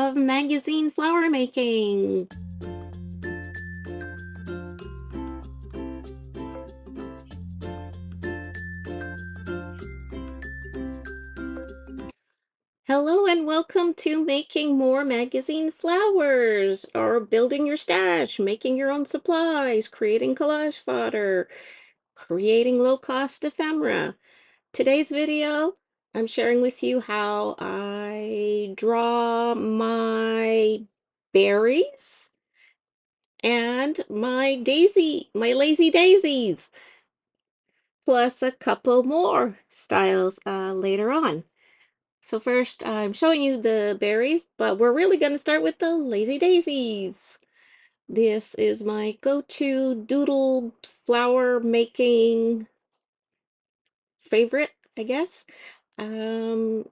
of magazine flower making. Hello and welcome to making more magazine flowers, or building your stash, making your own supplies, creating collage fodder, creating low-cost ephemera. Today's video, I'm sharing with you how I draw my berries and my lazy daisies, plus a couple more styles later on. So first, I'm showing you the berries, but we're really going to start with the lazy daisies. This is my go-to doodle flower making favorite, I guess. And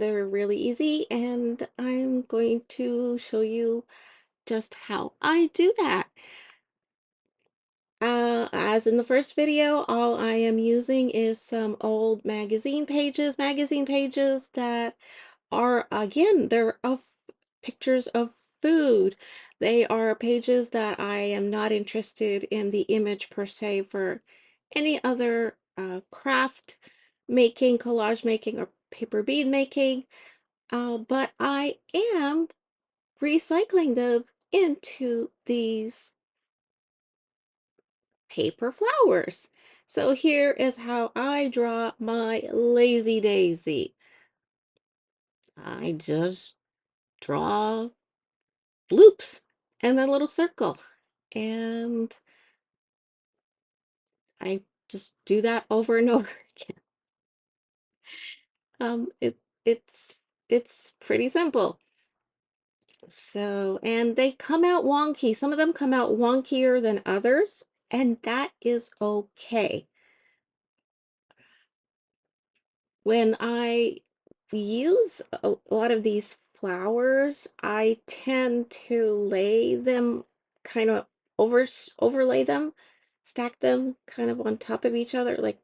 they're really easy, and I'm going to show you just how I do that. As in the first video, all I am using is some old magazine pages that are, again, they're of pictures of food. They are pages that I am not interested in the image per se for any other craft making, collage making, or paper bead making, but I am recycling them into these paper flowers. So here is how I draw my lazy daisy. I just draw loops and a little circle, and I just do that over and over again. Um, it it's it's pretty simple. So, and they come out wonky. Some of them come out wonkier than others, and that is okay. When I use a lot of these flowers, I tend to lay them kind of overlay them, stack them kind of on top of each other, like,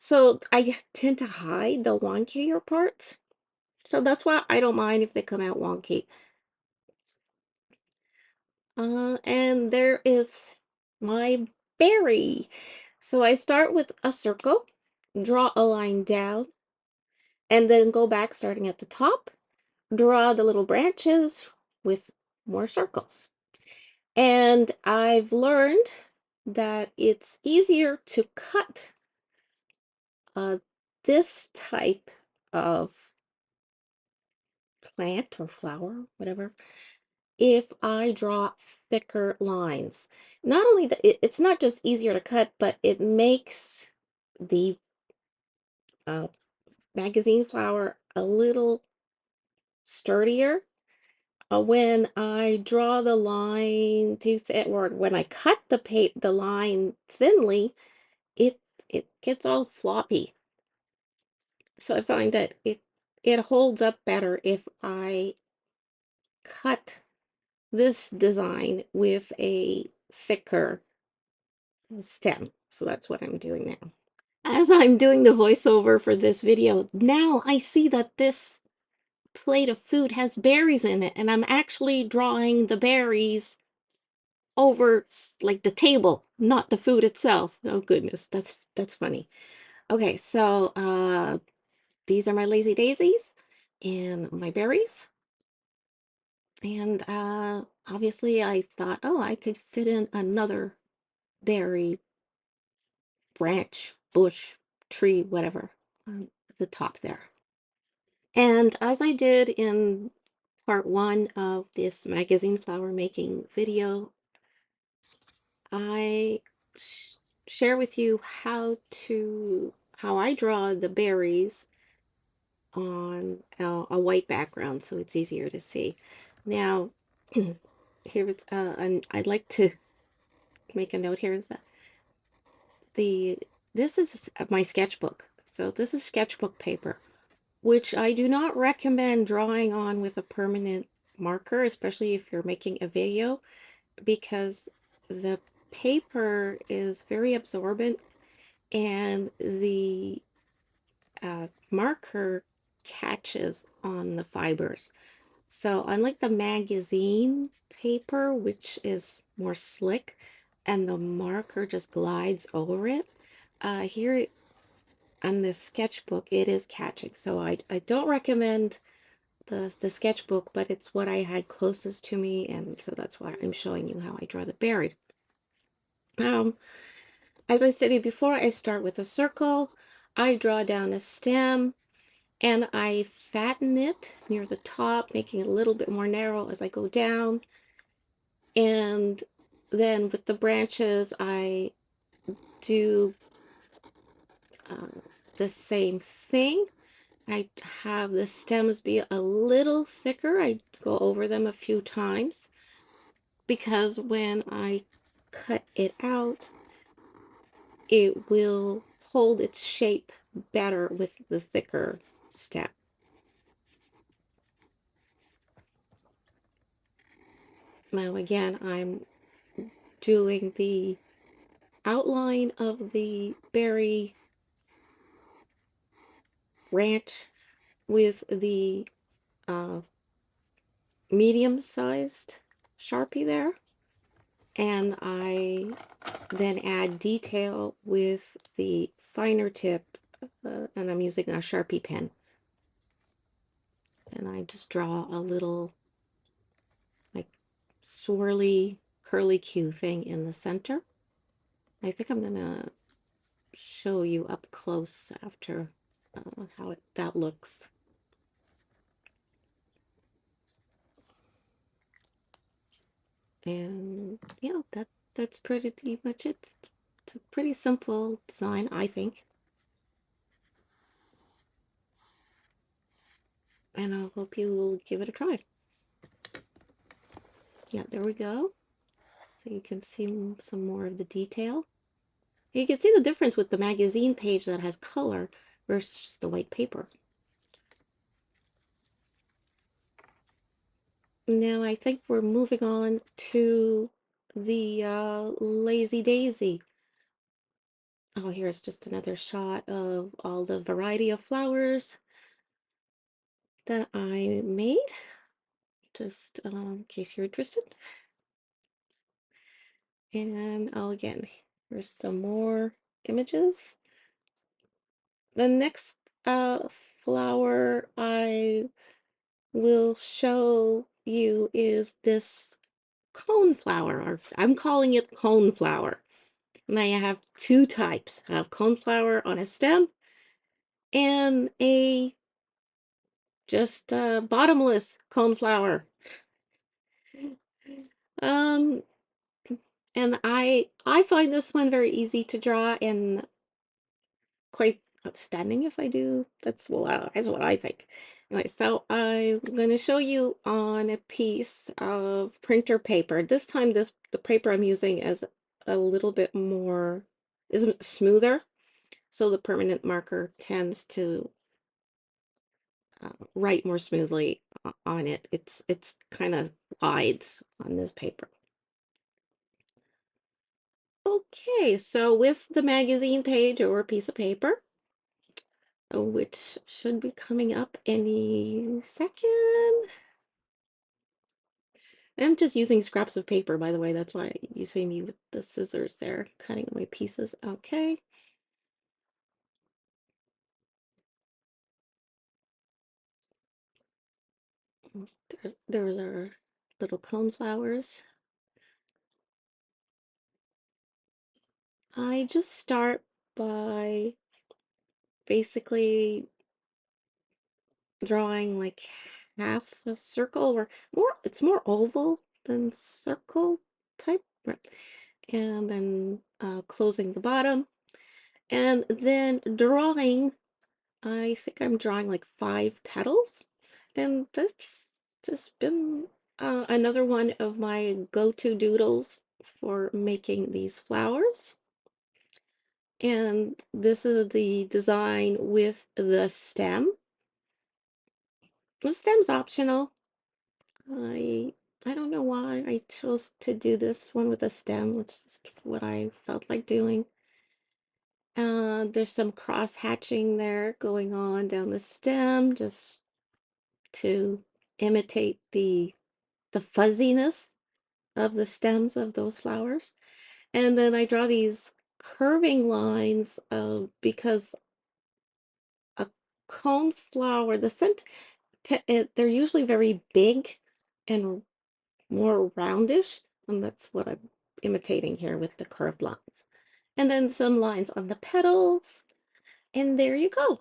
so I tend to hide the wonkier parts. So that's why I don't mind if they come out wonky. And there is my berry. So I start with a circle, draw a line down, and then go back starting at the top, draw the little branches with more circles. And I've learned that it's easier to cut this type of plant or flower, whatever, if I draw thicker lines. Not only that, it's not just easier to cut, but it makes the uh, magazine flower a little sturdier. When I draw the line too thin, or when I cut the line thinly, it it gets all floppy. So I find that it holds up better if I cut this design with a thicker stem. So that's what I'm doing now. As I'm doing the voiceover for this video, now I see that this plate of food has berries in it, and I'm actually drawing the berries over like the table, not the food itself. Oh goodness, that's funny. Okay, so these are my lazy daisies and my berries. And obviously I thought, oh, I could fit in another berry branch, bush, tree, whatever, at the top there. And as I did in part one of this magazine flower making video, I share with you how I draw the berries on a white background so it's easier to see. Now, here it's and I'd like to make a note here is that this is my sketchbook. So this is sketchbook paper, which I do not recommend drawing on with a permanent marker, especially if you're making a video, because the paper is very absorbent and the marker catches on the fibers. So unlike the magazine paper, which is more slick and the marker just glides over it, here on this sketchbook, it is catching. So I don't recommend the sketchbook, but it's what I had closest to me, and so that's why I'm showing you how I draw the berry. Um, as I stated before, I start with a circle, I draw down a stem, and I fatten it near the top, making it a little bit more narrow as I go down. And then with the branches, I do the same thing. I have the stems be a little thicker. I go over them a few times because when I cut it out, it will hold its shape better with the thicker stem. Now again, I'm doing the outline of the berry branch with the medium-sized Sharpie there, and I then add detail with the finer tip, and I'm using a Sharpie pen, and I just draw a little like swirly curly Q thing in the center. I think I'm gonna show you up close after how that looks. And yeah, that's pretty much it. It's a pretty simple design, I think. And I hope you will give it a try. Yeah, there we go. So you can see some more of the detail. You can see the difference with the magazine page that has color versus the white paper. Now I think we're moving on to the Lazy Daisy. Oh, here's just another shot of all the variety of flowers that I made, just in case you're interested. And oh, again, here's some more images. The next flower I will show you is this cone flower, or I'm calling it cone flower. And I have two types. I have cone flower on a stem and a just bottomless cone flower. Um, and I find this one very easy to draw and quite outstanding if I do. That's what I think. Anyway, so I'm going to show you on a piece of printer paper. This time, the paper I'm using is a little bit more, isn't smoother, so the permanent marker tends to write more smoothly on it. It's kind of glides on this paper. Okay, so with the magazine page or a piece of paper, which should be coming up any second. I'm just using scraps of paper, by the way. That's why you see me with the scissors there, cutting away pieces. Okay. There's our little cone flowers. I just start by basically drawing like half a circle or more, it's more oval than circle type. Right. And then closing the bottom. And then drawing, I think I'm drawing like 5 petals. And that's just been another one of my go-to doodles for making these flowers. And this is the design with the stem. The stem's optional. I I don't know why I chose to do this one with a stem, which is what I felt like doing. There's some cross hatching there going on down the stem just to imitate the fuzziness of the stems of those flowers. And then I draw these curving lines because a cone flower, the scent, they're usually very big and more roundish, and that's what I'm imitating here with the curved lines. And then some lines on the petals, and there you go.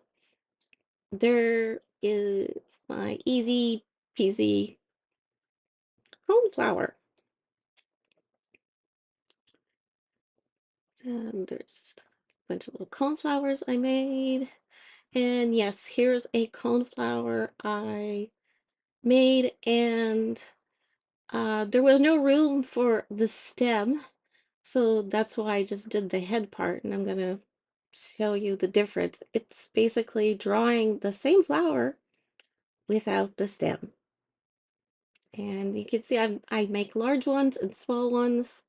There is my easy peasy cone flower. And there's a bunch of little cone flowers I made. And yes, here's a cone flower I made, and there was no room for the stem, so that's why I just did the head part, and I'm gonna show you the difference. It's basically drawing the same flower without the stem. And you can see I make large ones and small ones,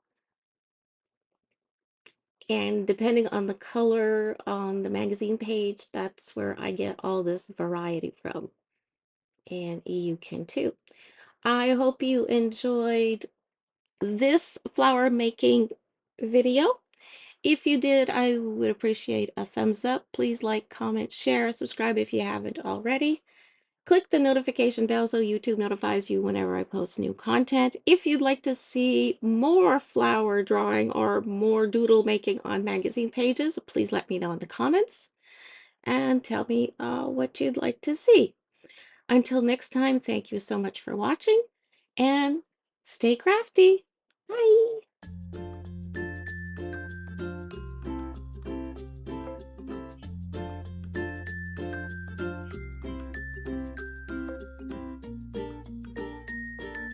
and depending on the color on the magazine page, that's where I get all this variety from. And you can too. I hope you enjoyed this flower making video. If you did, I would appreciate a thumbs up. Please like, comment, share, subscribe if you haven't already. Click the notification bell so YouTube notifies you whenever I post new content. If you'd like to see more flower drawing or more doodle making on magazine pages, please let me know in the comments and tell me what you'd like to see. Until next time, thank you so much for watching and stay crafty. Bye.